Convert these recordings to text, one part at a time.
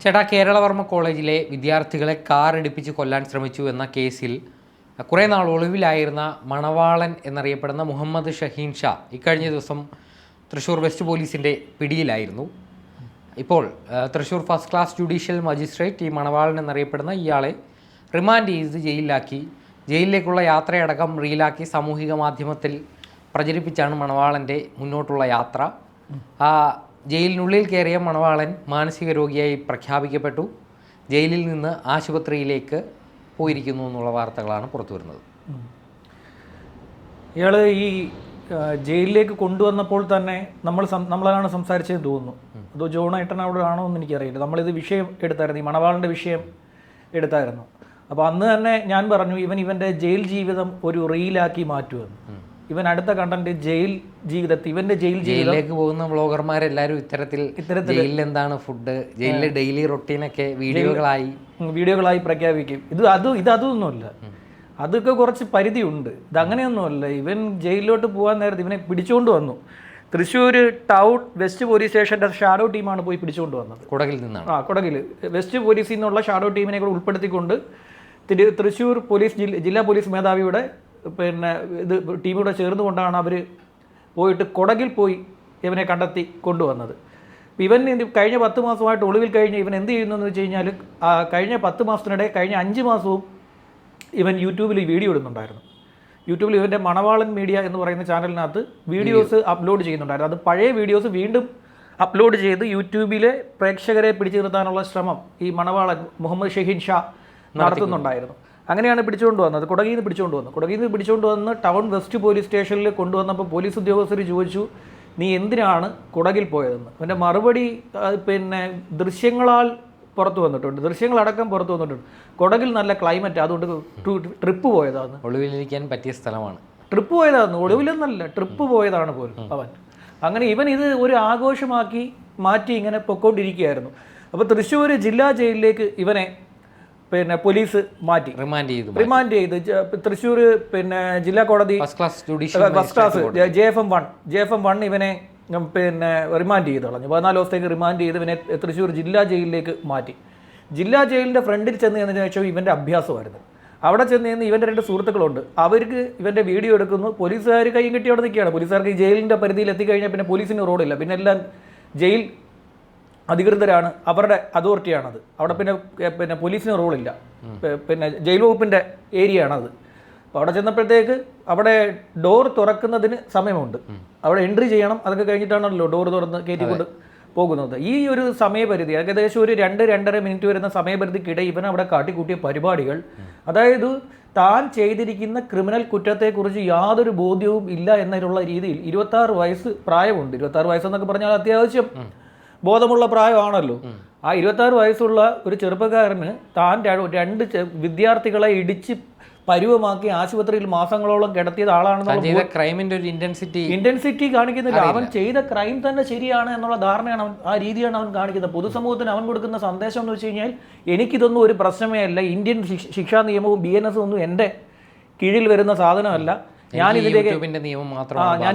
ചേട്ടാ, കേരളവർമ്മ കോളേജിലെ വിദ്യാർത്ഥികളെ കാറിടിപ്പിച്ച് കൊല്ലാൻ ശ്രമിച്ചു എന്ന കേസിൽ കുറേ നാൾ ഒളിവിലായിരുന്ന മണവാളൻ എന്നറിയപ്പെടുന്ന മുഹമ്മദ് ഷഹീൻ ഷാ ഇക്കഴിഞ്ഞ ദിവസം തൃശ്ശൂർ വെസ്റ്റ് പോലീസിൻ്റെ പിടിയിലായിരുന്നു. ഇപ്പോൾ Thrissur first class judicial magistrate ഈ മണവാളൻ എന്നറിയപ്പെടുന്ന ഇയാളെ റിമാൻഡ് ചെയ്ത് ജയിലിലാക്കി. ജയിലിലേക്കുള്ള യാത്രയടക്കം റീലാക്കി സാമൂഹിക മാധ്യമത്തിൽ പ്രചരിപ്പിച്ചാണ് മണവാളൻ്റെ മുന്നോട്ടുള്ള യാത്ര. ജയിലിനുള്ളിൽ കയറിയ മണവാളൻ മാനസിക രോഗിയായി പ്രഖ്യാപിക്കപ്പെട്ടു. ജയിലിൽ നിന്ന് ആശുപത്രിയിലേക്ക് പോയിരിക്കുന്നു എന്നുള്ള വാർത്തകളാണ് പുറത്തു വരുന്നത്. ഇയാൾ ഈ ജയിലിലേക്ക് കൊണ്ടുവന്നപ്പോൾ തന്നെ നമ്മളാണ് സംസാരിച്ചതെന്ന് തോന്നുന്നു. അതോ ജോണേട്ടനോട് ആണോ എന്ന് എനിക്കറിയില്ല. നമ്മളിത് വിഷയം എടുത്തായിരുന്നു, ഈ മണവാളൻ്റെ വിഷയം എടുത്തായിരുന്നു. അപ്പോൾ അന്ന് തന്നെ ഞാൻ പറഞ്ഞു, ഇവൻ്റെ ജയിൽ ജീവിതം ഒരു റീലാക്കി മാറ്റുമെന്ന്. ഇവൻ അടുത്ത കണ്ടന്റ് ജയിൽ ജീവിതത്തിൽ ഇവന്റെ ജയിലിലേക്ക് പോകുന്ന വ്ളോഗർമാരെല്ലാവരും ഇത്തരത്തിൽ ജയിലിൽ എന്താണ് ഫുഡ്, ജയിലിലെ ഡെയിലി റൊട്ടീനൊക്കെ വീഡിയോകളായി പ്രഖ്യാപിക്കും. ഇതൊന്നുമല്ല, അതൊക്കെ കുറച്ച് പരിധിയുണ്ട്. ഇതങ്ങനെയൊന്നുമല്ല. ഇവൻ ജയിലിലോട്ട് പോകാൻ നേരത്തെ ഇവനെ പിടിച്ചുകൊണ്ട് വന്നു. തൃശ്ശൂർ ടൗൺ വെസ്റ്റ് പോലീസ് സ്റ്റേഷൻ്റെ ഷാഡോ ടീമാണ് പോയി പിടിച്ചുകൊണ്ട് വന്നത്. കുടകിൽ നിന്നാണ്. കുടകിൽ വെസ്റ്റ് പോലീസിൽ നിന്നുള്ള ഷാഡോ ടീമിനെ കൂടെ ഉൾപ്പെടുത്തിക്കൊണ്ട് തൃശ്ശൂർ പോലീസ് ജില്ലാ പോലീസ് മേധാവിയുടെ ടീമിലൂടെ ചേർന്നുകൊണ്ടാണ് അവർ പോയിട്ട് കുടകിൽ പോയി ഇവനെ കണ്ടെത്തി കൊണ്ടുവന്നത്. ഇവൻ കഴിഞ്ഞ 10 മാസമായിട്ട് ഒളിവിൽ കഴിഞ്ഞ് ഇവൻ എന്ത് ചെയ്യുന്നതെന്ന് വെച്ച് കഴിഞ്ഞാൽ, കഴിഞ്ഞ 10 മാസത്തിനിടെ കഴിഞ്ഞ 5 മാസവും ഇവൻ യൂട്യൂബിൽ വീഡിയോ ഇടുന്നുണ്ടായിരുന്നു. യൂട്യൂബിൽ ഇവൻ്റെ മണവാളൻ മീഡിയ എന്ന് പറയുന്ന ചാനലിനകത്ത് വീഡിയോസ് അപ്ലോഡ് ചെയ്യുന്നുണ്ടായിരുന്നു. അത് പഴയ വീഡിയോസ് വീണ്ടും അപ്ലോഡ് ചെയ്ത് യൂട്യൂബിലെ പ്രേക്ഷകരെ പിടിച്ചു നിർത്താനുള്ള ശ്രമം ഈ മണവാളൻ മുഹമ്മദ് ഷഹീൻ ഷാ നടത്തുന്നുണ്ടായിരുന്നു. അങ്ങനെയാണ് പിടിച്ചുകൊണ്ട് വന്നത്. കുടകിൽ നിന്ന് പിടിച്ചുകൊണ്ട് വന്ന് ടൗൺ വെസ്റ്റ് പോലീസ് സ്റ്റേഷനിൽ കൊണ്ടുവന്നപ്പോൾ പോലീസ് ഉദ്യോഗസ്ഥർ ചോദിച്ചു, നീ എന്തിനാണ് കുടകിൽ പോയതെന്ന്. അവൻ്റെ മറുപടി ദൃശ്യങ്ങളാൽ പുറത്തു വന്നിട്ടുണ്ട്, ദൃശ്യങ്ങളടക്കം പുറത്തു വന്നിട്ടുണ്ട്. കുടകിൽ നല്ല ക്ലൈമറ്റ്, അതുകൊണ്ട് ട്രിപ്പ് പോയതാണ്. ഒളിവിലിരിക്കാൻ പറ്റിയ സ്ഥലമാണ്. ട്രിപ്പ് പോയതാണ്, ഒളിവിലെന്നല്ല, ട്രിപ്പ് പോയതാണ് പോലും അവൻ. അങ്ങനെ ഇവൻ ഇത് ഒരു ആഘോഷമാക്കി മാറ്റി ഇങ്ങനെ പൊക്കോണ്ടിരിക്കുകയായിരുന്നു. അപ്പോൾ തൃശ്ശൂർ ജില്ലാ ജയിലിലേക്ക് ഇവനെ പോലീസ് മാറ്റി റിമാൻഡ് ചെയ്ത് തൃശ്ശൂർ ജില്ലാ കോടതി ഫസ്റ്റ് ക്ലാസ് JFM1 ഇവനെ റിമാൻഡ് ചെയ്ത് കളഞ്ഞു. 14 ദിവസത്തേക്ക് റിമാൻഡ് ചെയ്ത് ഇവനെ തൃശ്ശൂർ ജില്ലാ ജയിലിലേക്ക് മാറ്റി. ജില്ലാ ജയിലിൻ്റെ ഫ്രണ്ടിൽ ചെന്ന് എന്നതിന് ശേഷം ഇവൻ്റെ അഭ്യാസമായിരുന്നു. അവിടെ ചെന്ന് നിന്ന് ഇവൻ്റെ 2 സുഹൃത്തുക്കളുണ്ട്. അവർക്ക് ഇവൻ്റെ വീഡിയോ എടുക്കുന്നു. പോലീസുകാർ കൈയും കെട്ടി അവിടെ നിൽക്കുകയാണ്. പോലീസുകാർക്ക് ഈ ജയിലിൻ്റെ പരിധിയിൽ എത്തിക്കഴിഞ്ഞാൽ പിന്നെ പോലീസിന് റോഡില്ല. പിന്നെ എല്ലാം ജയിൽ അധികൃതരാണ്, അവരുടെ അതോറിറ്റിയാണത്. അവിടെ പിന്നെ പോലീസിന് റോളില്ല. ജയിൽ വകുപ്പിൻ്റെ ഏരിയ ആണത്. അപ്പോൾ അവിടെ ചെന്നപ്പോഴത്തേക്ക് അവിടെ ഡോർ തുറക്കുന്നതിന് സമയമുണ്ട്. അവിടെ എൻട്രി ചെയ്യണം. അതൊക്കെ കഴിഞ്ഞിട്ടാണല്ലോ ഡോർ തുറന്ന് കയറ്റിക്കൊണ്ട് പോകുന്നത്. ഈ ഒരു സമയപരിധി ഏകദേശം ഒരു 2-2.5 മിനിറ്റ് വരുന്ന സമയപരിധിക്കിടെ ഇവൻ അവിടെ കാട്ടിക്കൂട്ടിയ പരിപാടികൾ, അതായത് താൻ ചെയ്തിരിക്കുന്ന ക്രിമിനൽ കുറ്റത്തെക്കുറിച്ച് യാതൊരു ബോധ്യവും ഇല്ല എന്നുള്ള രീതിയിൽ 26 വയസ്സ് പ്രായമുണ്ട്. 26 വയസ്സെന്നൊക്കെ പറഞ്ഞാൽ അത്യാവശ്യം ബോധമുള്ള പ്രായമാണല്ലോ. ആ 26 വയസ്സുള്ള ഒരു ചെറുപ്പക്കാരന് താൻ 2 വിദ്യാർത്ഥികളെ ഇടിച്ച് പരുവമാക്കി ആശുപത്രിയിൽ മാസങ്ങളോളം കിടത്തിയത് ആളാണെന്നുള്ള ക്രൈമിന്റെ ഒരു ഇന്റൻസിറ്റി കാണിക്കുന്നില്ല. അവൻ ചെയ്ത ക്രൈം തന്നെ ശരിയാണ് എന്നുള്ള ധാരണയാണ് ആ രീതിയാണ് അവൻ കാണിക്കുന്നത്. പൊതുസമൂഹത്തിന് അവൻ കൊടുക്കുന്ന സന്ദേശം എന്ന് വെച്ച് കഴിഞ്ഞാൽ, എനിക്കിതൊന്നും ഒരു പ്രശ്നമേ അല്ല, ഇന്ത്യൻ ശിക്ഷാ നിയമവും BNS ഒന്നും എൻ്റെ കീഴിൽ വരുന്ന സാധനമല്ല, ഞാൻ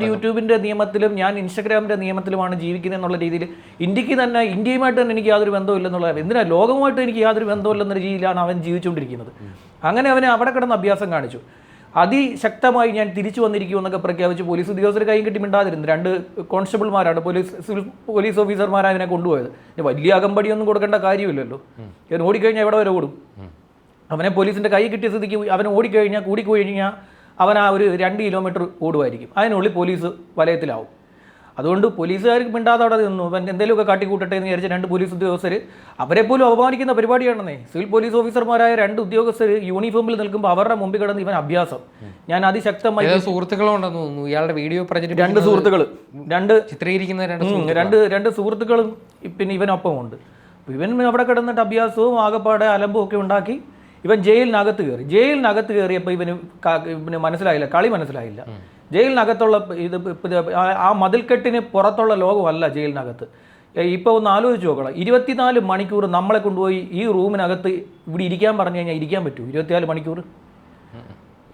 യൂട്യൂബിൻ്റെ നിയമത്തിലും ഞാൻ ഇൻസ്റ്റഗ്രാമിൻ്റെ നിയമത്തിലുമാണ് ജീവിക്കുന്നത് എന്നുള്ള രീതിയിൽ ഇന്ത്യയുമായിട്ട് തന്നെ എനിക്ക് യാതൊരു ബന്ധമില്ലെന്നുള്ള, എന്തിനാ ലോകവുമായിട്ട് എനിക്ക് യാതൊരു ബന്ധമില്ലെന്ന രീതിയിലാണ് അവൻ ജീവിച്ചുകൊണ്ടിരിക്കുന്നത്. അങ്ങനെ അവനെ അവിടെ കിടന്ന് അഭ്യാസം കാണിച്ചു. അതിശക്തമായി ഞാൻ തിരിച്ചു വന്നിരിക്കുമെന്നൊക്കെ പ്രഖ്യാപിച്ച് പോലീസ് ഉദ്യോഗസ്ഥർ കൈയും കെട്ടി മിണ്ടാതിരുന്നു. 2 കോൺസ്റ്റബിൾമാരാണ്, പോലീസ് ഓഫീസർമാരാണ് അതിനെ കൊണ്ടുപോയത്. വലിയ അകമ്പടിയൊന്നും കൊടുക്കേണ്ട കാര്യമില്ലല്ലോ. അവൻ ഓടിക്കഴിഞ്ഞാൽ എവിടെ വരെ ഓടും? അവനെ പോലീസിൻ്റെ കൈ കിട്ടിയ സ്ഥിതിക്ക് അവൻ കൂടിക്കഴിഞ്ഞാൽ അവൻ ആ ഒരു 2 കിലോമീറ്റർ ഓടുമായിരിക്കും. അതിനുള്ളിൽ പോലീസ് വലയത്തിലാവും. അതുകൊണ്ട് പോലീസുകാർക്ക് മിണ്ടാതെ അവിടെ നിന്നു. അവൻ എന്തെങ്കിലുമൊക്കെ കാട്ടിക്കൂട്ടട്ടെ എന്ന് വിചാരിച്ച 2 പോലീസ് ഉദ്യോഗസ്ഥർ, അവരെ പോലും അപമാനിക്കുന്ന പരിപാടിയാണെന്നേ. സിവിൽ പോലീസ് ഓഫീസർമാരായ 2 ഉദ്യോഗസ്ഥർ യൂണിഫോമിൽ നിൽക്കുമ്പോൾ അവരുടെ മുമ്പിൽ കിടന്ന് ഇവൻ അഭ്യാസം. ഞാൻ അതിശക്തമായി സുഹൃത്തുക്കളുണ്ടെന്ന് തോന്നുന്നു ഇയാളുടെ വീഡിയോ 2 സുഹൃത്തുക്കൾ, 2 സുഹൃത്തുക്കളും പിന്നെ ഇവനൊപ്പം ഉണ്ട്. ഇവൻ അവിടെ കിടന്നിട്ട് അഭ്യാസവും ആകപ്പാടെ അലമ്പും ഒക്കെ ഉണ്ടാക്കി ഇവൻ ജയിലിനകത്ത് കയറിയപ്പോൾ ഇവന് മനസ്സിലായില്ല, കളി മനസ്സിലായില്ല. ജയിലിനകത്തുള്ള ആ മതിൽക്കെട്ടിന് പുറത്തുള്ള ലോകമല്ല ജയിലിനകത്ത്. ഇപ്പോൾ ഒന്ന് ആലോചിച്ച് നോക്കണം, 24 മണിക്കൂർ നമ്മളെ കൊണ്ടുപോയി ഈ റൂമിനകത്ത് ഇവിടെ ഇരിക്കാൻ പറഞ്ഞു കഴിഞ്ഞാൽ ഇരിക്കാൻ പറ്റൂ? 24 മണിക്കൂർ.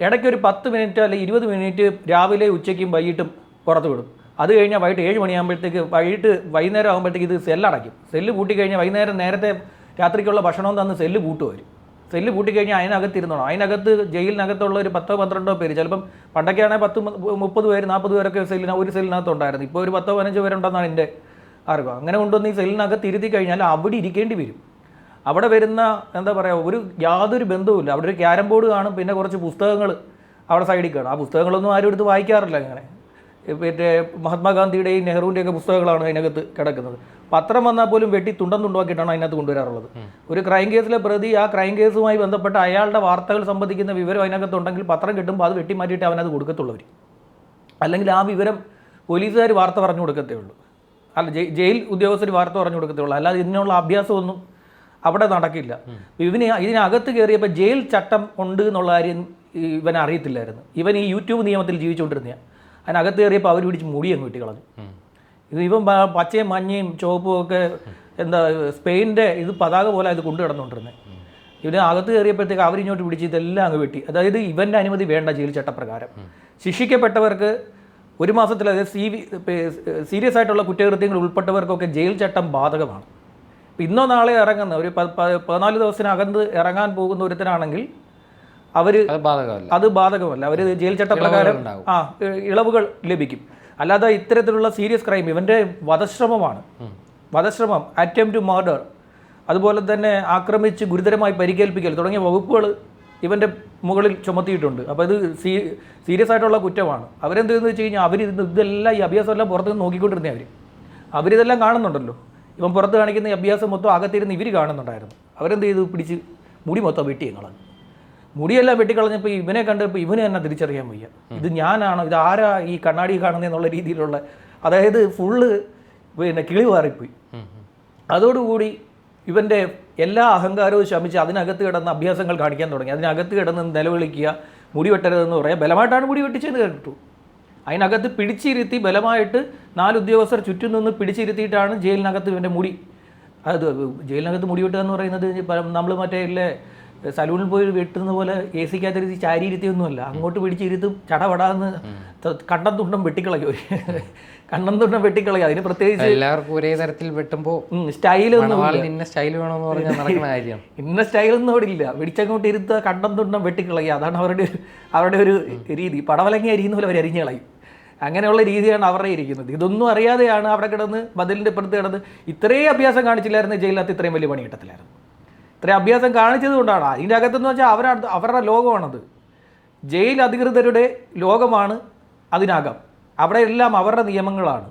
ഇടയ്ക്ക് ഒരു 10 മിനിറ്റ് അല്ലെങ്കിൽ 20 മിനിറ്റ് രാവിലെ ഉച്ചയ്ക്കും വൈകിട്ടും പുറത്ത് വിടും. അത് കഴിഞ്ഞാൽ വൈകിട്ട് 7 മണിയാകുമ്പോഴത്തേക്ക് വൈകുന്നേരം ആകുമ്പോഴത്തേക്ക് ഇത് സെല്ലടയ്ക്കും. സെല്ല് പൂട്ടി കഴിഞ്ഞാൽ വൈകുന്നേരം നേരത്തെ രാത്രിക്കുള്ള ഭക്ഷണം തന്ന് സെല്ല് പൂട്ടും അവർ. സെല്ല് പൂട്ടിക്കഴിഞ്ഞാൽ അതിനകത്തിരുന്നോണം. അതിനകത്ത് ജയിലിനകത്തുള്ള ഒരു 10-12 പേര്, ചിലപ്പം പണ്ടൊക്കെയാണെങ്കിൽ 10-30 പേര് 40 പേരൊക്കെ ഒരു സെല്ലിനകത്തുണ്ടായിരുന്നു. ഇപ്പോൾ ഒരു 10-15 പേരുണ്ടെന്നാണ് എൻ്റെ അറിവ്. അങ്ങനെ കൊണ്ടുവന്ന് ഈ സെല്ലിനകത്ത് ഇരുത്തി കഴിഞ്ഞാൽ അവിടെ ഇരിക്കേണ്ടി വരും. അവിടെ വരുന്ന എന്താ പറയുക, യാതൊരു ബന്ധവുമില്ല. അവിടെ ഒരു ക്യാരം ബോർഡ് കാണും, പിന്നെ കുറച്ച് പുസ്തകങ്ങൾ അവിടെ സൈഡിൽ കാണും. ആ പുസ്തകങ്ങളൊന്നും ആരും എടുത്ത് വായിക്കാറില്ല. അങ്ങനെ മറ്റേ മഹാത്മാഗാന്ധിയുടെയും നെഹ്റുവിൻ്റെയൊക്കെ പുസ്തകങ്ങളാണ് അതിനകത്ത് കിടക്കുന്നത്. പത്രം വന്നാൽ പോലും വെട്ടി തുണ്ടാക്കിയിട്ടാണ് അതിനകത്ത് കൊണ്ടുവരാറുള്ളത്. ഒരു ക്രൈം കേസിലെ പ്രതി ആ ക്രൈം കേസുമായി ബന്ധപ്പെട്ട അയാളുടെ വാർത്തകൾ സംബന്ധിക്കുന്ന വിവരം അതിനകത്തുണ്ടെങ്കിൽ പത്രം കിട്ടുമ്പോൾ അത് വെട്ടി മാറ്റിയിട്ട് അവനത് കൊടുക്കത്തുള്ളവർ. അല്ലെങ്കിൽ ആ വിവരം പോലീസുകാർ വാർത്ത പറഞ്ഞു കൊടുക്കത്തേ ഉള്ളൂ, അല്ല ജയിൽ ഉദ്യോഗസ്ഥർ വാർത്ത പറഞ്ഞു കൊടുക്കത്തേ ഉള്ളൂ. അല്ലാതെ ഇതിനുള്ള അഭ്യാസമൊന്നും അവിടെ നടക്കില്ല. ഇതിനകത്ത് കയറിയപ്പോൾ ജയിൽ ചട്ടം ഉണ്ട് എന്നുള്ള കാര്യം ഇവൻ അറിയത്തില്ലായിരുന്നു. ഇവൻ ഈ യൂട്യൂബ് നിയമത്തിൽ ജീവിച്ചുകൊണ്ടിരുന്നതാണ്. അതിനകത്ത് കയറിയപ്പോൾ അവർ പിടിച്ച് മുടി അങ്ങ് വെട്ടി കളഞ്ഞു. ഇവൻ പച്ചയും മഞ്ഞയും ചുവപ്പും ഒക്കെ എന്താ സ്പെയിൻ്റെ പതാക പോലെ ഇത് കൊണ്ടു കിടന്നുകൊണ്ടിരുന്നത്. ഇവന് അകത്ത് കയറിയപ്പോഴത്തേക്ക് അവരിങ്ങോട്ട് പിടിച്ച് ഇതെല്ലാം അങ്ങ് വെട്ടി. അതായത് ഇവൻ്റെ അനുമതി വേണ്ട ജയിൽ ചട്ടപ്രകാരം. ശിക്ഷിക്കപ്പെട്ടവർക്ക് 1 മാസത്തിൽ, അതായത് സീരിയസ് ആയിട്ടുള്ള കുറ്റകൃത്യങ്ങൾ ഉൾപ്പെട്ടവർക്കൊക്കെ ജയിൽ ചട്ടം ബാധകമാണ്. ഇന്നോ നാളെ ഇറങ്ങുന്ന ഒരു 14 ദിവസത്തിനകത്ത് ഇറങ്ങാൻ പോകുന്ന ഒരുത്തനാണെങ്കിൽ അത് ബാധകമല്ല. അവർ ജയിൽ ചട്ടപ്രകാരം ഇളവുകൾ ലഭിക്കും. അല്ലാതെ ഇത്തരത്തിലുള്ള സീരിയസ് ക്രൈം, ഇവൻ്റെ വധശ്രമം, അറ്റംപ്റ്റ് ടു മർഡർ, അതുപോലെ തന്നെ ആക്രമിച്ച് ഗുരുതരമായി പരിക്കേൽപ്പിക്കൽ തുടങ്ങിയ വകുപ്പുകൾ ഇവൻ്റെ മുകളിൽ ചുമത്തിയിട്ടുണ്ട്. അപ്പോൾ ഇത് സീരിയസ് ആയിട്ടുള്ള കുറ്റമാണ്. അവരെന്ത് ചെയ്യുന്നത് വെച്ച് കഴിഞ്ഞാൽ ഇതെല്ലാം ഈ അഭ്യാസമെല്ലാം പുറത്തുനിന്ന് നോക്കിക്കൊണ്ടിരുന്നേ. അവരിതെല്ലാം കാണുന്നുണ്ടല്ലോ. ഇവൻ പുറത്ത് കാണിക്കുന്ന ഈ അഭ്യാസം മൊത്തം അകത്തിരുന്ന് ഇവർ കാണുന്നുണ്ടായിരുന്നു. അവരെന്ത് ചെയ്തു, പിടിച്ച് മുടി മൊത്തം വെട്ടിക്കളഞ്ഞു. മുടിയെല്ലാം വെട്ടിക്കളഞ്ഞപ്പോൾ ഇവനെ കണ്ടപ്പോൾ ഇവന് തന്നെ തിരിച്ചറിയാൻ വയ്യ, ഇത് ഞാനാണോ, ഇത് ആരാ ഈ കണ്ണാടി കാണുന്നതെന്നുള്ള രീതിയിലുള്ള, അതായത് ഫുള്ള് കിളി മാറിപ്പോയി. അതോടുകൂടി ഇവൻ്റെ എല്ലാ അഹങ്കാരവും ശമിച്ച് അതിനകത്ത് കിടന്ന അഭ്യാസങ്ങൾ കാണിക്കാൻ തുടങ്ങി. അതിനകത്ത് കിടന്ന് നിലവിളിക്കുക, മുടി വെട്ടരുതെന്ന് പറയാം. ബലമായിട്ടാണ് മുടി വെട്ടിച്ചെന്ന് കേട്ടു. അതിനകത്ത് പിടിച്ചിരുത്തി ബലമായിട്ട് 4 ഉദ്യോഗസ്ഥർ ചുറ്റും നിന്ന് പിടിച്ചിരുത്തിയിട്ടാണ് ജയിലിനകത്ത് ഇവൻ്റെ മുടി. അത് ജയിലിനകത്ത് മുടി വെട്ടുക എന്ന് പറയുന്നത് നമ്മൾ മറ്റേ ഇല്ലേ സലൂണിൽ പോയി വെട്ടുന്ന പോലെ AC-ക്കകത്തിരുത്തി ചാരിയിരുത്തിയൊന്നുമല്ല. അങ്ങോട്ട് പിടിച്ചിരുത്തും, ചടപടാന്ന് കണ്ടം തുണ്ടം വെട്ടിക്കളയും. കണ്ണം തുണ്ടം വെട്ടിക്കളയും. അതിന് പ്രത്യേകിച്ച് എല്ലാവർക്കും ഒരേ തരത്തിൽ വെട്ടുമ്പോൾ സ്റ്റൈലൊന്നും ഇന്ന സ്റ്റൈൽ വേണമെന്ന് പറഞ്ഞാൽ നടക്കുന്ന കാര്യം. ഇന്ന സ്റ്റൈലൊന്നും അവിടെ ഇല്ല. പിടിച്ചങ്ങോട്ട് ഇരുത്തുക, കണ്ടം തുണ്ടം വെട്ടിക്കളയുക. അതാണ് അവരുടെ ഒരു രീതി. പടവലങ്ങി അരിയുന്ന പോലെ അവർ അരിഞ്ഞു കളയും. അങ്ങനെയുള്ള രീതിയാണ് അവരുടെ ഇരിക്കുന്നത്. ഇതൊന്നും അറിയാതെയാണ് അവിടെ കിടന്ന് മതിലിൻ്റെ ഇപ്പുറത്ത് കിടന്ന് ഇത്രയും അഭ്യാസം കാണിച്ചില്ലായിരുന്നു ജയിലിനകത്ത് ഇത്രയും വലിയ പണി കിട്ടത്തില്ലായിരുന്നു. ഇത്രയും അഭ്യാസം കാണിച്ചത് കൊണ്ടാണ്. അതിൻ്റെ അകത്തെന്ന് വെച്ചാൽ അവരുടെ ലോകമാണത്. ജയിൽ അധികൃതരുടെ ലോകമാണ് അതിനകം. അവിടെ എല്ലാം അവരുടെ നിയമങ്ങളാണ്,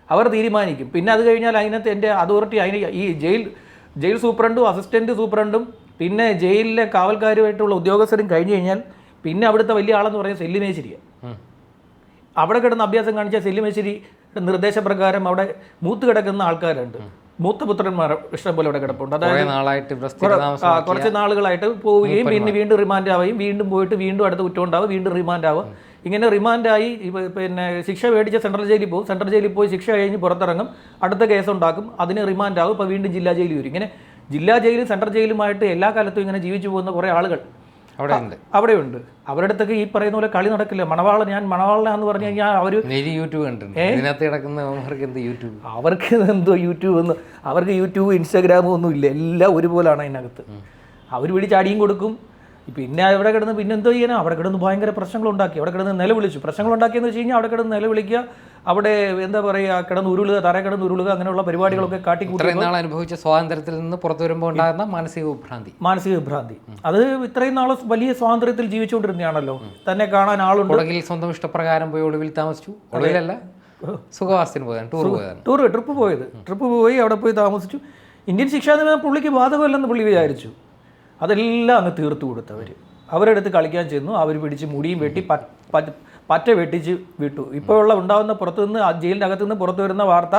അവർ തീരുമാനിക്കും. പിന്നെ അത് കഴിഞ്ഞാൽ അതിനകത്ത് എൻ്റെ അതോറിറ്റി, ഈ ജയിൽ സൂപ്രണ്ടും അസിസ്റ്റൻറ്റ് സൂപ്രണ്ടും പിന്നെ ജയിലിലെ കാവൽക്കാരുമായിട്ടുള്ള ഉദ്യോഗസ്ഥരും കഴിഞ്ഞ് കഴിഞ്ഞാൽ പിന്നെ അവിടുത്തെ വലിയ ആളെന്ന് പറയുന്നത് സെല്ലിമേശ്ശേരിയാണ്. അവിടെ കിടന്ന് അഭ്യാസം കാണിച്ച സെല്ലിമേശ്ശേരി നിർദ്ദേശപ്രകാരം അവിടെ മൂത്ത് കിടക്കുന്ന ആൾക്കാരുണ്ട്. മൂത്ത പുത്രന്മാർ ഇഷ്ടംപോലെ അവിടെ കിടപ്പുണ്ട്. അതായത് കുറച്ച് നാളുകളായിട്ട് പോവുകയും പിന്നെ വീണ്ടും റിമാൻഡ് ആവുകയും വീണ്ടും പോയിട്ട് വീണ്ടും അടുത്ത കുറ്റം ഉണ്ടാവും, വീണ്ടും റിമാൻഡ് ആവുക. ഇങ്ങനെ റിമാൻഡായി പിന്നെ ശിക്ഷ മേടിച്ച സെൻട്രൽ ജയിലിൽ പോകും. സെൻട്രൽ ജയിലിൽ പോയി ശിക്ഷ കഴിഞ്ഞ് പുറത്തിറങ്ങും, അടുത്ത കേസ് ഉണ്ടാക്കും, അതിന് റിമാൻഡ് ആവും. ഇപ്പോൾ വീണ്ടും ജില്ലാ ജയിലിൽ വരും. ഇങ്ങനെ ജില്ലാ ജയിലും സെൻട്രൽ ജയിലുമായിട്ട് എല്ലാ കാലത്തും ഇങ്ങനെ ജീവിച്ചു പോകുന്ന കുറേ ആളുകൾ അവിടെയുണ്ട്. അവരുടെ അടുത്തൊക്കെ ഈ പറയുന്ന പോലെ കളി നടക്കില്ല. ഞാൻ മണവാളനാന്ന് പറഞ്ഞു കഴിഞ്ഞാൽ അവർക്ക് എന്തോ യൂട്യൂബ് എന്ന്, അവർക്ക് യൂട്യൂബ് ഇൻസ്റ്റാഗ്രാമും ഒന്നും ഇല്ല. എല്ലാം ഒരുപോലാണ് അതിനകത്ത്. അവർ പിടിച്ചടിയും കൊടുക്കും. പിന്നെ അവിടെ കിടന്ന് പിന്നെന്തോ ചെയ്യാനാ, അവിടെ കിടന്ന് ഭയങ്കര പ്രശ്നങ്ങളുണ്ടാക്കി, അവിടെ കിടന്ന് നിലവിളിച്ചു. പ്രശ്നങ്ങളുണ്ടാക്കിയെന്ന് വെച്ച് കഴിഞ്ഞാൽ അവിടെ കിടന്ന് നിലവിളിക്കുക, അവിടെ എന്താ പറയുക, കിടന്ന് ഉരുളുക, തറ കിടന്ന് ഉരുളുക, അങ്ങനെയുള്ള പരിപാടികളൊക്കെ കാട്ടിക്കൂട്ടി അനുഭവിച്ച സ്വാതന്ത്ര്യത്തിൽ നിന്ന് പുറത്തു വരുമ്പോൾ ഉണ്ടാകുന്ന മാനസിക വിഭ്രാന്തി അത് ഇത്രയും നാൾ വലിയ സ്വാതന്ത്ര്യത്തിൽ ജീവിച്ചുകൊണ്ടിരുന്നതാണല്ലോ. തന്നെ കാണാൻ ആളുണ്ട്. സ്വന്തം ഇഷ്ടപ്രകാരം പോയി ഒളിവിൽ താമസിച്ചു. ഒളിവിലല്ല, സുഖവാസത്തിന് പോയതാണ്, ട്രിപ്പ് പോയി അവിടെ പോയി താമസിച്ചു. ഇന്ത്യൻ ശിക്ഷാ നിയമം പുള്ളിക്ക് ബാധകമല്ലെന്ന് പുള്ളി വിചാരിച്ചു. അതെല്ലാം അങ്ങ് തീർത്തു കൊടുത്തവർ. അവരുടെ അടുത്ത് കളിക്കാൻ ചെന്നു. അവർ പിടിച്ച് മുടിയും വെട്ടി പറ്റ വെട്ടിച്ച് വിട്ടു. ഇപ്പോൾ ഉണ്ടാകുന്ന പുറത്തുനിന്ന് ജയിലിൻ്റെ അകത്തുനിന്ന് പുറത്തു വരുന്ന വാർത്ത,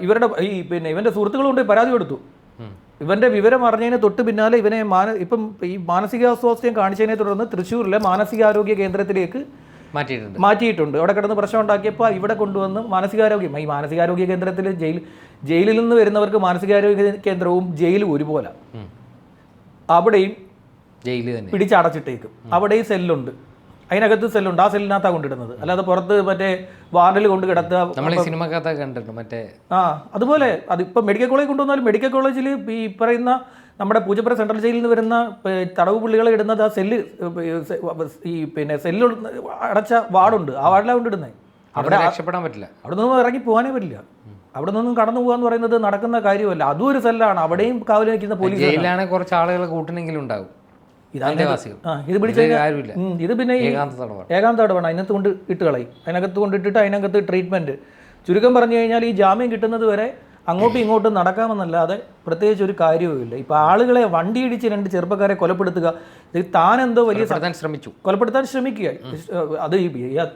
ഇവരുടെ ഇവൻ്റെ സുഹൃത്തുക്കളുണ്ട് പരാതി കൊടുത്തു. ഇവൻ്റെ വിവരം അറിഞ്ഞതിന് തൊട്ട് പിന്നാലെ ഇവനെ ഇപ്പം ഈ മാനസികാസ്വാസ്ഥ്യം കാണിച്ചതിനെ തുടർന്ന് തൃശ്ശൂരിലെ മാനസികാരോഗ്യ കേന്ദ്രത്തിലേക്ക് മാറ്റിയിട്ടുണ്ട്. അവിടെ കിടന്ന് പ്രശ്നം ഉണ്ടാക്കിയപ്പോൾ ഇവിടെ കൊണ്ടുവന്ന് ഈ മാനസികാരോഗ്യ കേന്ദ്രത്തിൽ ജയിലിൽ നിന്ന് വരുന്നവർക്ക് മാനസികാരോഗ്യ കേന്ദ്രവും ജയിലും ഒരുപോലെ. അവിടെയും പിടിച്ചടച്ചിട്ടേക്കും. അവിടെയും സെല്ലുണ്ട്. അതിനകത്ത് സെല്ലുണ്ട്, ആ സെല്ലിനകത്താണ് കൊണ്ടിടുന്നത്. അല്ലാതെ പുറത്ത് മറ്റേ വാർഡിൽ കൊണ്ട് കിടത്തുക. നമ്മൾ ഈ സിനിമക്കകത്തൊക്കെ കണ്ടിട്ടുണ്ട് മറ്റേ. അതുപോലെ അതിപ്പോൾ മെഡിക്കൽ കോളേജ് കൊണ്ടുവന്നാലും മെഡിക്കൽ കോളേജിൽ ഈ പറയുന്ന നമ്മുടെ പൂജപ്പുര സെൻട്രൽ ജയിലിൽ നിന്ന് വരുന്ന തടവ് പുള്ളികളെ ഇടുന്നത് ആ സെല്ല്, ഈ പിന്നെ സെല്ല് അടച്ച വാർഡുണ്ട്, ആ വാർഡിലാണ് കൊണ്ടിടുന്നത്. അവിടെ രക്ഷപ്പെടാൻ പറ്റില്ല, അവിടെ നിന്നും ഇറങ്ങി പോകാനേ പറ്റില്ല. അവിടെ നിന്നും കടന്നു പോകാന്ന് പറയുന്നത് നടക്കുന്ന കാര്യമല്ല. അതും ഒരു സെല്ലാണ്, അവിടെയും കാവൽ നിൽക്കുന്ന പോലീസ്. ജയിലിലാണ് കുറച്ച് ആളുകൾ കൂട്ടിനെങ്കിലും ഉണ്ടാവും. ഇത് പിടിച്ച് ഇത് പിന്നെ ഏകാന്ത തടവാണ്, അതിനകത്ത് കൊണ്ട് ഇട്ട് കളയും. അതിനകത്ത് കൊണ്ടിട്ടിട്ട് അതിനകത്ത് ട്രീറ്റ്മെൻറ്റ്. ചുരുക്കം പറഞ്ഞു കഴിഞ്ഞാൽ ഈ ജാമ്യം കിട്ടുന്നത് വരെ അങ്ങോട്ടും ഇങ്ങോട്ടും നടക്കാമെന്നല്ലാതെ പ്രത്യേകിച്ച് ഒരു കാര്യവുമില്ല. ഇപ്പോൾ ആളുകളെ വണ്ടി ഇടിച്ച് 2 ചെറുപ്പക്കാരെ കൊലപ്പെടുത്തുക, താനെന്തോ വലിയ കൊലപ്പെടുത്താൻ ശ്രമിക്കുക. അത്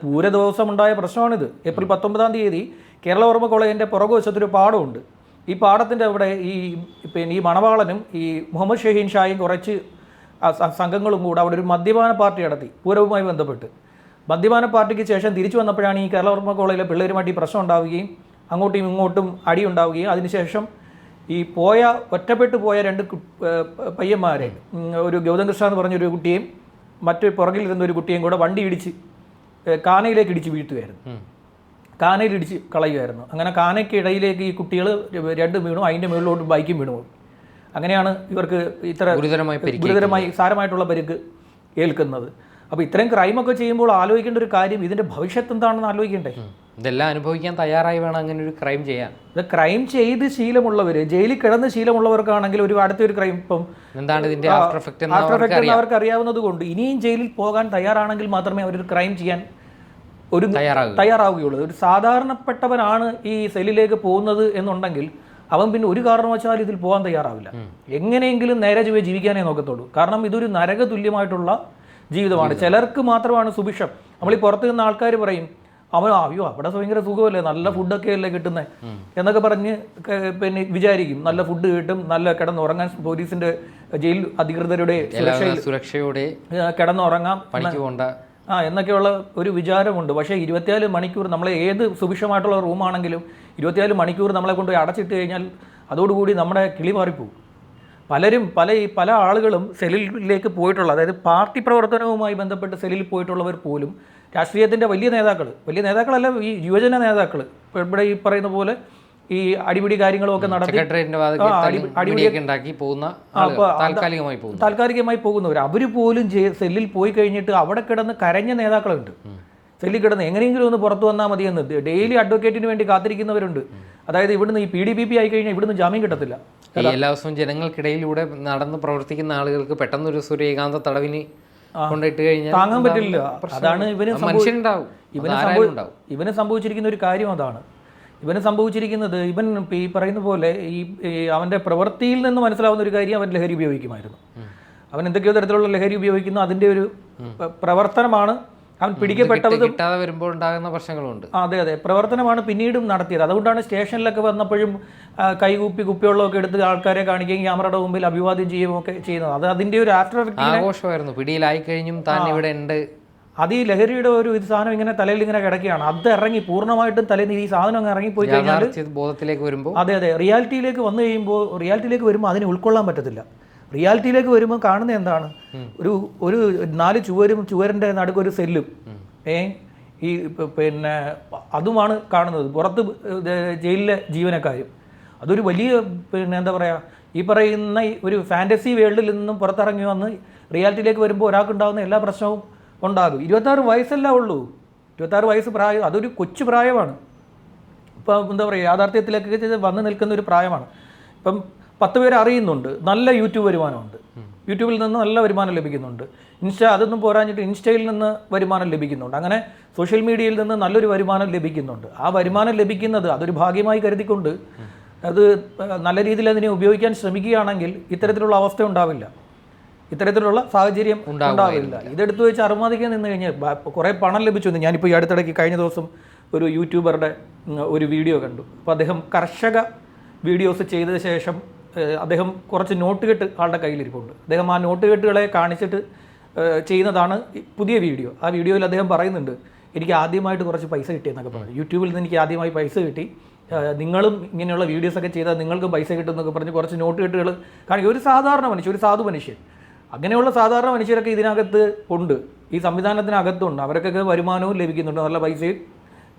പൂര ദിവസം ഉണ്ടായ പ്രശ്നമാണിത്. ഏപ്രിൽ 19-ാം തീയതി കേരളവർമ്മ കോളേജിൻ്റെ പുറകുവശത്തൊരു പാടമുണ്ട്. ഈ പാടത്തിൻ്റെ അവിടെ പിന്നെ ഈ മണവാളനും ഈ മുഹമ്മദ് ഷഹീൻ ഷായും കുറച്ച് സംഘങ്ങളും കൂടെ അവിടെ ഒരു മദ്യപാന പാർട്ടി നടത്തി പൂരവുമായി ബന്ധപ്പെട്ട്. മദ്യപാന പാർട്ടിക്ക് ശേഷം തിരിച്ചു വന്നപ്പോഴാണ് ഈ കേരളവർമ്മ കോളേജിലെ പിള്ളേരുമായിട്ട് ഈ പ്രശ്നം ഉണ്ടാവുകയും അങ്ങോട്ടും ഇങ്ങോട്ടും അടി ഉണ്ടാവുകയും അതിനുശേഷം ഈ ഒറ്റപ്പെട്ടു പോയ 2 പയ്യന്മാരെ, ഒരു ഗൗതം കൃഷ്ണ എന്ന് പറഞ്ഞൊരു കുട്ടിയെയും മറ്റു പുറകിലിരുന്ന ഒരു കുട്ടിയും കൂടെ വണ്ടി ഇടിച്ച് കാനയിലേക്ക് ഇടിച്ച് വീഴ്ത്തുകയായിരുന്നു. കാനയിൽ ഇടിച്ച് കളയുമായിരുന്നു. അങ്ങനെ കാനയ്ക്കിടയിലേക്ക് ഈ കുട്ടികൾ 2 വീണു, അതിൻ്റെ മുകളിലോട്ട് ബൈക്കും വീണു. അങ്ങനെയാണ് ഇവർക്ക് ഇത്ര ഗുരുതരമായി സാരമായിട്ടുള്ള പരിക്ക് ഏൽക്കുന്നത്. അപ്പോൾ ഇത്രയും ക്രൈമൊക്കെ ചെയ്യുമ്പോൾ ആലോചിക്കേണ്ട ഒരു കാര്യം, ഇതിൻ്റെ ഭവിഷ്യത്ത് എന്താണെന്ന് ആലോചിക്കേണ്ടേ. ഇതെല്ലാം അനുഭവിക്കാൻ തയ്യാറായി വേണം അങ്ങനെ ഒരു ക്രൈം ചെയ്യാൻ. ഇത് ക്രൈം ചെയ്ത് ശീലമുള്ളവർ, ജയിലിൽ കിടന്ന് ശീലമുള്ളവർക്കാണെങ്കിൽ ഒരു അടുത്തൊരു ക്രൈം ഇപ്പം എന്താണ് ഇതിൻ്റെ ആഫ്റ്റർ എഫക്റ്റ് എന്ന് അവർക്ക് അറിയാവുന്നത് കൊണ്ട് ഇനിയും ജയിലിൽ പോകാൻ തയ്യാറാണെങ്കിൽ മാത്രമേ അവരൊരു ക്രൈം ചെയ്യാൻ തയ്യാറാവുകയുള്ളൂ. ഒരു സാധാരണപ്പെട്ടവനാണ് ഈ സെല്ലിലേക്ക് പോകുന്നത് എന്നുണ്ടെങ്കിൽ അവൻ പിന്നെ ഒരു കാരണവശാലും ഇതിൽ പോകാൻ തയ്യാറാവില്ല. എങ്ങനെയെങ്കിലും നേരെ ചൊവ്വേ ജീവിക്കാനേ നോക്കത്തുള്ളൂ. കാരണം ഇതൊരു നരക തുല്യമായിട്ടുള്ള ജീവിതമാണ്. ചിലർക്ക് മാത്രമാണ് സുഭിക്ഷം. നമ്മൾ ഈ പുറത്ത് നിന്ന ആൾക്കാർ പറയും, അയ്യോ അവിടെ ഭയങ്കര സുഖമല്ലേ, നല്ല ഫുഡൊക്കെ അല്ലേ കിട്ടുന്നത് എന്നൊക്കെ പറഞ്ഞ് പിന്നെ വിചാരിക്കും. നല്ല ഫുഡ് കിട്ടും, നല്ല കിടന്നുറങ്ങാൻ പോലീസിന്റെ ജയിൽ അധികൃതരുടെ സുരക്ഷയോടെ കിടന്നുറങ്ങാം എന്നൊക്കെയുള്ള ഒരു വിചാരമുണ്ട്. പക്ഷേ 24 മണിക്കൂർ നമ്മളെ ഏത് സുഭിക്ഷമായിട്ടുള്ള റൂമാണെങ്കിലും 24 മണിക്കൂർ നമ്മളെ കൊണ്ടുപോയി അടച്ചിട്ട് കഴിഞ്ഞാൽ അതോടുകൂടി നമ്മുടെ കിളി മാറിപ്പോവും. പല ആളുകളും സെല്ലിലേക്ക് പോയിട്ടുള്ള, അതായത് പാർട്ടി പ്രവർത്തനവുമായി ബന്ധപ്പെട്ട് സെല്ലിൽ പോയിട്ടുള്ളവർ പോലും രാഷ്ട്രീയത്തിൻ്റെ വലിയ നേതാക്കളല്ല, ഈ യുവജന നേതാക്കൾ ഇവിടെ ഈ പറയുന്ന പോലെ ഈ അടിപിടി കാര്യങ്ങളൊക്കെ നടത്തി താൽക്കാലികമായി പോകുന്നവർ, അവർ പോലും സെല്ലിൽ പോയി കഴിഞ്ഞിട്ട് അവിടെ കിടന്ന് കരഞ്ഞ നേതാക്കളുണ്ട്. സെല്ലിൽ കിടന്ന് എങ്ങനെയെങ്കിലും ഒന്ന് പുറത്തു വന്നാൽ മതിയെന്ന് ഡെയിലി അഡ്വക്കേറ്റിന് വേണ്ടി കാത്തിരിക്കുന്നവരുണ്ട്. അതായത് ഇവിടുന്ന് ഈ PDPP ആയി കഴിഞ്ഞാൽ ഇവിടുന്ന് ജാമ്യം കിട്ടത്തില്ല. എല്ലാ ദിവസവും ജനങ്ങൾക്കിടയിലൂടെ നടന്ന് പ്രവർത്തിക്കുന്ന ആളുകൾക്ക് പെട്ടെന്ന് ഒരു ഏകാന്ത തടവിന് കൊണ്ടിട്ട് കഴിഞ്ഞാൽ താങ്ങാൻ പറ്റില്ല. അതാണ് ഇവന് സംഭവിച്ചിരിക്കുന്ന ഒരു കാര്യം. അതാണ് ഇവന് സംഭവിച്ചിരിക്കുന്നത്. ഇവൻ ഈ പറയുന്ന പോലെ ഈ അവൻ്റെ പ്രവൃത്തിയിൽ നിന്ന് മനസ്സിലാവുന്ന ഒരു കാര്യം, അവൻ ലഹരി ഉപയോഗിക്കുമായിരുന്നു. അവൻ എന്തൊക്കെയോ തരത്തിലുള്ള ലഹരി ഉപയോഗിക്കുന്നു, അതിൻ്റെ ഒരു പ്രവർത്തനമാണ് അവൻ പിടിക്കപ്പെട്ടത്. കിട്ടാതെ വരുമ്പോൾ ഉണ്ടാകുന്ന പ്രശ്നങ്ങളുണ്ട്. അതെ, പ്രവർത്തനമാണ് പിന്നീടും നടത്തിയത്. അതുകൊണ്ടാണ് സ്റ്റേഷനിലൊക്കെ വന്നപ്പോഴും കൈകൂപ്പി കുപ്പിവെള്ളമൊക്കെ എടുത്ത് ആൾക്കാരെ കാണിക്കുകയും ക്യാമറയുടെ മുമ്പിൽ അഭിവാദ്യം ചെയ്യുകയും ഒക്കെ ചെയ്യുന്നത്. അത് അതിൻ്റെ ഒരു ആഫ്റ്റർ ആഘോഷമായിരുന്നു. പിടിയിലായി കഴിഞ്ഞും താൻ ഇവിടെ ഉണ്ട്. അത് ഈ ലഹരിയുടെ ഒരു സാധനം ഇങ്ങനെ തലയിൽ ഇങ്ങനെ കിടക്കുകയാണ്. അത് ഇറങ്ങി പൂർണ്ണമായിട്ടും തലേന്ന് ഈ സാധനം അങ്ങ് ഇറങ്ങിപ്പോയി കഴിഞ്ഞാൽ ബോധത്തിലേക്ക് വരുമ്പോൾ, അതെ റിയാലിറ്റിയിലേക്ക് വന്നു കഴിയുമ്പോൾ, റിയാലിറ്റിയിലേക്ക് വരുമ്പോൾ അതിനെ ഉൾക്കൊള്ളാൻ പറ്റത്തില്ല. റിയാലിറ്റിയിലേക്ക് വരുമ്പോൾ കാണുന്നത് എന്താണ്? ഒരു 4 ചുവരിൻ്റെ നടുക്കൊരു സെല്ലും ഈ പിന്നെ അതുമാണ് കാണുന്നത്. പുറത്ത് ജയിലിലെ ജീവനക്കാരും. അതൊരു വലിയ എന്താ പറയുക, ഈ പറയുന്ന ഒരു ഫാൻറ്റസി വേൾഡിൽ നിന്നും പുറത്തിറങ്ങി വന്ന് റിയാലിറ്റിയിലേക്ക് വരുമ്പോൾ ഒരാൾക്കുണ്ടാകുന്ന എല്ലാ പ്രശ്നവും ഉണ്ടാകും. 26 വയസ്സല്ല ഉള്ളൂ. 26 വയസ്സ് പ്രായം, അതൊരു കൊച്ചു പ്രായമാണ്. ഇപ്പം എന്താ പറയുക, യാഥാർത്ഥ്യത്തിലേക്ക് വന്ന് നിൽക്കുന്ന ഒരു പ്രായമാണ്. ഇപ്പം 10 പേര് അറിയുന്നുണ്ട്, നല്ല യൂട്യൂബ് വരുമാനമുണ്ട്, യൂട്യൂബിൽ നിന്ന് നല്ല വരുമാനം ലഭിക്കുന്നുണ്ട്. അതൊന്നും പോരാഞ്ഞിട്ട് ഇൻസ്റ്റയിൽ നിന്ന് വരുമാനം ലഭിക്കുന്നുണ്ട്. അങ്ങനെ സോഷ്യൽ മീഡിയയിൽ നിന്ന് നല്ലൊരു വരുമാനം ലഭിക്കുന്നുണ്ട്. ആ വരുമാനം ലഭിക്കുന്നത് അതൊരു ഭാഗ്യമായി കരുതിക്കൊണ്ട് അത് നല്ല രീതിയിൽ അതിനെ ഉപയോഗിക്കാൻ ശ്രമിക്കുകയാണെങ്കിൽ ഇത്തരത്തിലുള്ള അവസ്ഥ ഉണ്ടാവില്ല, ഇത്തരത്തിലുള്ള സാഹചര്യം ഉണ്ടാവില്ല. ഇതെടുത്ത് വെച്ച് അറുമാദിക്കാൻ നിന്ന് കഴിഞ്ഞാൽ കുറേ പണം ലഭിച്ചു. ഞാനിപ്പോൾ ഈ അടുത്തിടയ്ക്ക് കഴിഞ്ഞ ദിവസം ഒരു യൂട്യൂബറുടെ ഒരു വീഡിയോ കണ്ടു. അപ്പോൾ അദ്ദേഹം കർഷക വീഡിയോസ് ചെയ്തതിന് ശേഷം അദ്ദേഹം കുറച്ച് നോട്ടുകെട്ട് ആളുടെ കയ്യിലിരിപ്പുണ്ട്. അദ്ദേഹം ആ നോട്ടുകെട്ടുകളെ കാണിച്ചിട്ട് ചെയ്യുന്നതാണ് പുതിയ വീഡിയോ. ആ വീഡിയോയിൽ അദ്ദേഹം പറയുന്നുണ്ട്, എനിക്ക് ആദ്യമായിട്ട് കുറച്ച് പൈസ കിട്ടിയെന്നൊക്കെ പറഞ്ഞു. യൂട്യൂബിൽ നിന്ന് എനിക്ക് ആദ്യമായി പൈസ കിട്ടി, നിങ്ങളും ഇങ്ങനെയുള്ള വീഡിയോസൊക്കെ ചെയ്താൽ നിങ്ങൾക്കും പൈസ കിട്ടുമെന്നൊക്കെ പറഞ്ഞ് കുറച്ച് നോട്ടുകെട്ടുകൾ കാണിക്കും. ഒരു സാധാരണ മനുഷ്യൻ, ഒരു സാധു മനുഷ്യൻ. അങ്ങനെയുള്ള സാധാരണ മനുഷ്യരൊക്കെ ഇതിനകത്ത് ഉണ്ട്, ഈ സംവിധാനത്തിനകത്തുണ്ട്. അവർക്കൊക്കെ വരുമാനവും ലഭിക്കുന്നുണ്ട്, നല്ല പൈസയും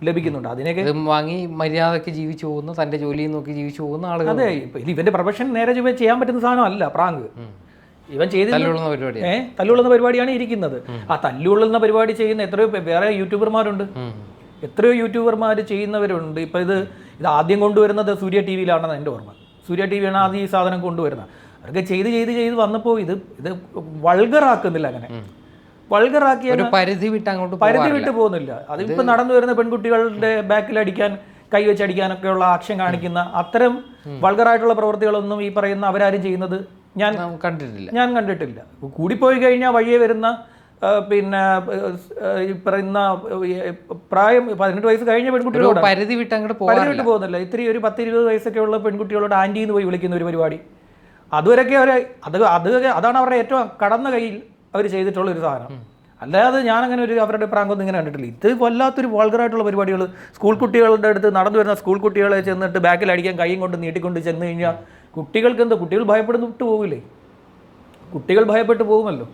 ലഭിക്കുന്നുണ്ട്. അതിനൊക്കെ വാങ്ങി മര്യാദക്ക് ജീവിച്ചു പോകുന്ന, തൻ്റെ ജോലിയും നോക്കി ജീവിച്ചു പോകുന്ന ആളുകൾ. അതെ, ഇപ്പം ഇവൻ്റെ പ്രൊഫഷൻ നേരെ ചൊവ്വേ ചെയ്യാൻ പറ്റുന്ന സാധനമല്ല പ്രാങ്ക്. ഇവൻ ചെയ്ത് തല്ലുകൊള്ളുന്ന പരിപാടിയാണ് ഇരിക്കുന്നത്. ആ തല്ലുകൊള്ളുന്ന പരിപാടി ചെയ്യുന്ന എത്രയോ വേറെ യൂട്യൂബർമാരുണ്ട്, എത്രയോ യൂട്യൂബർമാർ ചെയ്യുന്നവരുണ്ട്. ഇപ്പം ഇത് ആദ്യം കൊണ്ടുവരുന്നത് സൂര്യ ടി വിയിലാണെന്ന് എൻ്റെ ഓർമ്മ. സൂര്യ ടി വിയാണ് ആദ്യം ഈ സാധനം കൊണ്ടുവരുന്നത്. അവർക്ക് ചെയ്ത് വന്നപ്പോൾ ഇത് വൾഗറാക്കുന്നില്ല. അങ്ങനെ വൾഗറാക്കിയ പരിധി വിട്ട് പോകുന്നില്ല. അതിപ്പോൾ നടന്നു വരുന്ന പെൺകുട്ടികളുടെ ബാക്കിൽ അടിക്കാൻ, കൈവച്ച് അടിക്കാനൊക്കെയുള്ള ആക്ഷൻ കാണിക്കുന്ന അത്തരം വൾഗറായിട്ടുള്ള പ്രവൃത്തികളൊന്നും ഈ പറയുന്ന അവരാരും ചെയ്യുന്നത് ഞാൻ കണ്ടിട്ടില്ല. കൂടിപ്പോയി കഴിഞ്ഞാൽ വഴിയെ വരുന്ന പിന്നെ ഈ പറയുന്ന പ്രായം 18 വയസ്സ് കഴിഞ്ഞ പെൺകുട്ടികളോട് പരിധി വിട്ട് പോകുന്നില്ല. ഇത്തിരി ഒരു 10-20 വയസ്സൊക്കെ ഉള്ള പെൺകുട്ടികളോട് ആൻറ്റി എന്ന് പോയി വിളിക്കുന്ന ഒരു പരിപാടി, അതുവരെയൊക്കെ അതാണ് അവരുടെ ഏറ്റവും കടന്ന കയ്യിൽ അവർ ചെയ്തിട്ടുള്ള ഒരു സാധനം. അല്ലാതെ ഞാനങ്ങനെ ഒരു അവരുടെ പ്രാങ്കൊന്നും ഇങ്ങനെ കണ്ടിട്ടില്ല. ഇത് വല്ലാത്തൊരു വൾഗറായിട്ടുള്ള പരിപാടികൾ. സ്കൂൾ കുട്ടികളുടെ അടുത്ത് നടന്നു വരുന്ന സ്കൂൾ കുട്ടികളെ ചെന്നിട്ട് ബാക്കിൽ അടിക്കാൻ കൈയും കൊണ്ട് നീട്ടിക്കൊണ്ട് ചെന്ന് കഴിഞ്ഞാൽ കുട്ടികൾക്ക് എന്താ, കുട്ടികൾ ഭയപ്പെടുന്നിട്ട് പോകില്ലേ? കുട്ടികൾ ഭയപ്പെട്ട് പോകുമല്ലോ.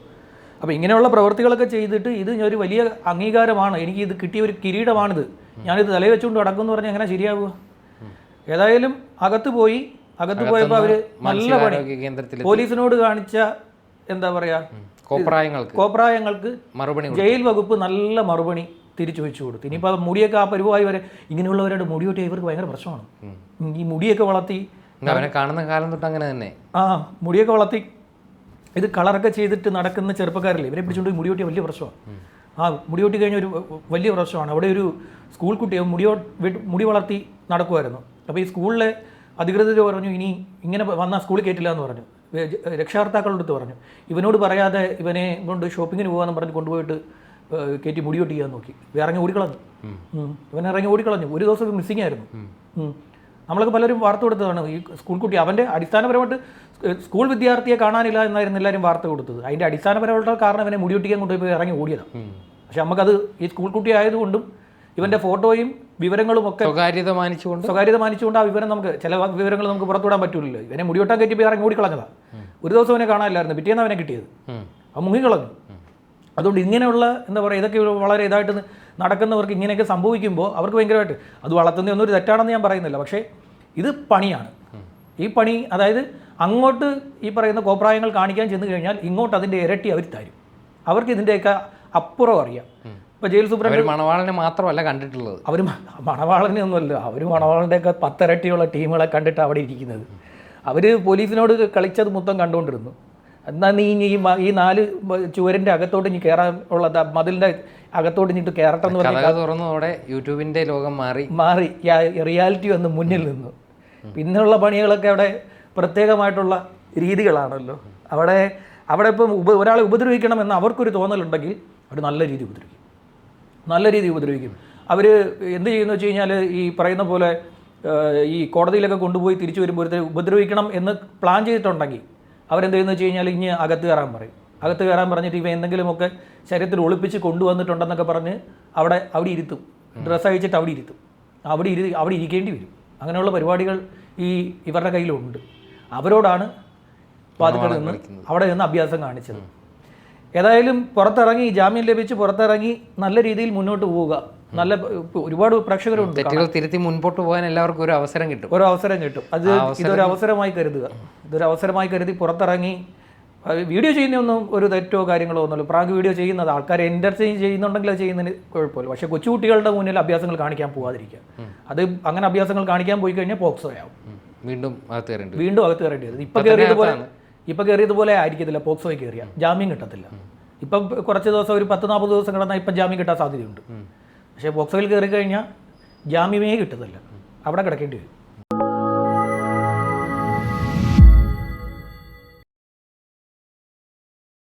അപ്പോൾ ഇങ്ങനെയുള്ള പ്രവൃത്തികളൊക്കെ ചെയ്തിട്ട് ഇത് ഒരു വലിയ അംഗീകാരമാണ്, എനിക്ക് ഇത് കിട്ടിയ ഒരു കിരീടമാണിത്, ഞാനിത് തലയിൽ വെച്ചുകൊണ്ട് നടക്കുമെന്ന് പറഞ്ഞാൽ എങ്ങനെ ശരിയാവുക? ഏതായാലും അകത്ത് പോയപ്പോൾ അവർ നല്ല പണി പോലീസിനോട് കാണിച്ച എന്താ പറയുക കോപ്രായങ്ങൾക്ക് ജയിൽ വകുപ്പ് നല്ല മറുപടി തിരിച്ചു വെച്ചു കൊടുത്തു. ഇനിയിപ്പോൾ മുടിയൊക്കെ ആ പരുവായി വരെ ഇങ്ങനെയുള്ളവരുടെ മുടി വെട്ടി ഇവർക്ക് ഭയങ്കര പ്രശ്നമാണ്. ഈ മുടിയൊക്കെ വളർത്തി കാണുന്ന കാലം തൊട്ട് അങ്ങനെ തന്നെ മുടിയൊക്കെ വളർത്തി ഇത് കളറൊക്കെ ചെയ്തിട്ട് നടക്കുന്ന ചെറുപ്പക്കാരില്ലേ, ഇവരെ പിടിച്ചുകൊണ്ട് മുടി വെട്ടിയ വലിയ പ്രശ്നമാണ്. മുടി വെട്ടി കഴിഞ്ഞ ഒരു വലിയ പ്രശ്നമാണ്. അവിടെ ഒരു സ്കൂൾ കുട്ടിയെ മുടി വളർത്തി നടക്കുമായിരുന്നു. അപ്പോൾ ഈ സ്കൂളിലെ അധികൃതർ പറഞ്ഞു ഇനി ഇങ്ങനെ വന്നാൽ സ്കൂളിൽ കയറ്റില്ല എന്ന് പറഞ്ഞു. രക്ഷകർത്താക്കളുടെ അടുത്ത് പറഞ്ഞു ഇവനോട് പറയാതെ ഇവനെ കൊണ്ട് ഷോപ്പിങ്ങിന് പോകാമെന്ന് പറഞ്ഞ് കൊണ്ടുപോയിട്ട് കയറ്റി മുടി വെട്ടിക്കാൻ നോക്കി. ഇറങ്ങി ഓടിക്കളഞ്ഞു. ഇവൻ ഇറങ്ങി ഓടിക്കളഞ്ഞു. ഒരു ദിവസം മിസ്സിങ് ആയിരുന്നു. നമ്മളൊക്കെ പലരും വാർത്ത കൊടുത്തതാണ്. ഈ സ്കൂൾ കുട്ടി അവൻ്റെ അടിസ്ഥാനപരമായിട്ട് സ്കൂൾ വിദ്യാർത്ഥിയെ കാണാനില്ല എന്നായിരുന്നു എല്ലാവരും വാർത്ത കൊടുത്തത്. അതിൻ്റെ അടിസ്ഥാനപരമായിട്ടുള്ള കാരണം ഇവനെ മുടി വെട്ടിക്കാൻ കൊണ്ടുപോയി ഇറങ്ങി ഓടിയതാണ്. പക്ഷെ നമുക്കത് ഈ സ്കൂൾ കുട്ടി ആയതുകൊണ്ടും ഇവൻ്റെ ഫോട്ടോയും വിവരങ്ങളും ഒക്കെ സ്വകാര്യത മാനിച്ചുകൊണ്ട് ആ വിവരം നമുക്ക് ചില വിവരങ്ങൾ നമുക്ക് പുറത്തുവിടാൻ പറ്റില്ലല്ലോ. ഇവനെ മുടിവെട്ടാൻ കയറ്റിപ്പോൾ ഇറങ്ങി ഓടിക്കളഞ്ഞതാണ്. ഒരു ദിവസം അവനെ കാണാനില്ലായിരുന്നു, പിറ്റേന്ന് അവനെ കിട്ടിയത്. അവൻ മുങ്ങിക്കളഞ്ഞു. അതുകൊണ്ട് ഇങ്ങനെയുള്ള എന്താ പറയുക, ഇതൊക്കെ വളരെ ഇതായിട്ട് നടക്കുന്നവർക്ക് ഇങ്ങനെയൊക്കെ സംഭവിക്കുമ്പോൾ അവർക്ക് ഭയങ്കരമായിട്ട് അത് വളർത്തുന്നതൊന്നും ഒരു തെറ്റാണെന്ന് ഞാൻ പറയുന്നില്ല. പക്ഷേ ഇത് പണിയാണ്. ഈ പണി അതായത് അങ്ങോട്ട് ഈ പറയുന്ന കോപ്രായങ്ങൾ കാണിക്കാൻ ചെന്ന് കഴിഞ്ഞാൽ ഇങ്ങോട്ട് അതിൻ്റെ ഇരട്ടി അവർ തരും. അവർക്ക് ഇതിൻ്റെയൊക്കെ അപ്പുറം അറിയാം. ഇപ്പോൾ ജയിൽ സൂപ്രണ്ട് മണവാളനെ മാത്രമല്ല കണ്ടിട്ടുള്ളത്, അവർ മണവാളനെ ഒന്നുമല്ല, അവർ മണവാളൻ്റെയൊക്കെ 10 ഇരട്ടിയുള്ള ടീമുകളെ കണ്ടിട്ട് അവിടെ ഇരിക്കുന്നത്. അവർ പോലീസിനോട് കളിച്ചത് മൊത്തം കണ്ടുകൊണ്ടിരുന്നു. എന്നാൽ നീ ഈ 4 ചുവരിൻ്റെ അകത്തോട്ട് ഇനി കയറാൻ ഉള്ള മതിലിൻ്റെ അകത്തോട്ട് ഇനിട്ട് കയറട്ടെ എന്ന് പറഞ്ഞതോടെ യൂട്യൂബിൻ്റെ ലോകം മാറി റിയാലിറ്റി വന്ന് മുന്നിൽ നിന്നു. പിന്നെയുള്ള പണികളൊക്കെ അവിടെ പ്രത്യേകമായിട്ടുള്ള രീതികളാണല്ലോ. അവിടെ ഇപ്പം ഒരാളെ ഉപദ്രവിക്കണം എന്ന് അവർക്കൊരു തോന്നലുണ്ടെങ്കിൽ അവർ നല്ല രീതി ഉപദ്രവിക്കും. അവർ എന്ത് ചെയ്യുന്നു വെച്ച് കഴിഞ്ഞാൽ ഈ പറയുന്ന പോലെ ഈ കോടതിയിലൊക്കെ കൊണ്ടുപോയി തിരിച്ചു വരുമ്പോൾ ഉപദ്രവിക്കണം എന്ന് പ്ലാൻ ചെയ്തിട്ടുണ്ടെങ്കിൽ അവരെന്ത് ചെയ്യുന്നു വെച്ച് കഴിഞ്ഞാൽ ഇനി അകത്ത് കയറാൻ പറഞ്ഞിട്ട് ഇവ എന്തെങ്കിലുമൊക്കെ ശരീരത്തിൽ ഒളിപ്പിച്ച് കൊണ്ടുവന്നിട്ടുണ്ടെന്നൊക്കെ പറഞ്ഞ് അവിടെ ഇരുത്തും. ഡ്രസ്സ് അഴിച്ചിട്ട് അവിടെ ഇരിക്കേണ്ടി വരും. അങ്ങനെയുള്ള പരിപാടികൾ ഇവരുടെ കയ്യിലുണ്ട്. അവരോടാണ് വാതിക്കൽ നിന്ന് അവിടെ നിന്ന് അഭ്യാസം കാണിച്ചത്. ഏതായാലും പുറത്തിറങ്ങി ജാമ്യം ലഭിച്ച് പുറത്തിറങ്ങി നല്ല രീതിയിൽ മുന്നോട്ട് പോവുക. നല്ല ഒരുപാട് പ്രേക്ഷകരുണ്ട്. തെറ്റുകൾ തിരുത്തി മുൻപോട്ട് പോകാൻ എല്ലാവർക്കും ഒരു അവസരം കിട്ടും. ഇതൊരു അവസരമായി കരുതി പുറത്തിറങ്ങി വീഡിയോ ചെയ്യുന്നതൊന്നും ഒരു തെറ്റോ കാര്യങ്ങളോ ഒന്നുമില്ല. പ്രാങ്ക് വീഡിയോ ചെയ്യുന്നത് ആൾക്കാരെ എൻ്റർടൈൻ ചെയ്യുന്നുണ്ടെങ്കിൽ അത് ചെയ്യുന്നതിന് കുഴപ്പമില്ല. പക്ഷേ കൊച്ചുകുട്ടികളുടെ മുന്നിൽ അഭ്യാസങ്ങൾ കാണിക്കാൻ പോകാതിരിക്കുക. അത് അങ്ങനെ അഭ്യാസങ്ങൾ കാണിക്കാൻ പോയി കഴിഞ്ഞാൽ പോക്സോ ആവും. വീണ്ടും അകത്ത് കയറേണ്ടി വരും. ഇപ്പം കയറിയതുപോലെ ആയിരിക്കത്തില്ല. പോക്സോയിൽ കയറിയ ജാമ്യം കിട്ടത്തില്ല. ഇപ്പം കുറച്ച് ദിവസം ഒരു 10-40 ദിവസം കിടന്നാൽ ഇപ്പം ജാമ്യം കിട്ടാൻ സാധ്യതയുണ്ട്. പക്ഷേ പോക്സോയിൽ കയറി കഴിഞ്ഞാൽ ജാമ്യമേ കിട്ടത്തില്ല, അവിടെ കിടക്കേണ്ടി വരും.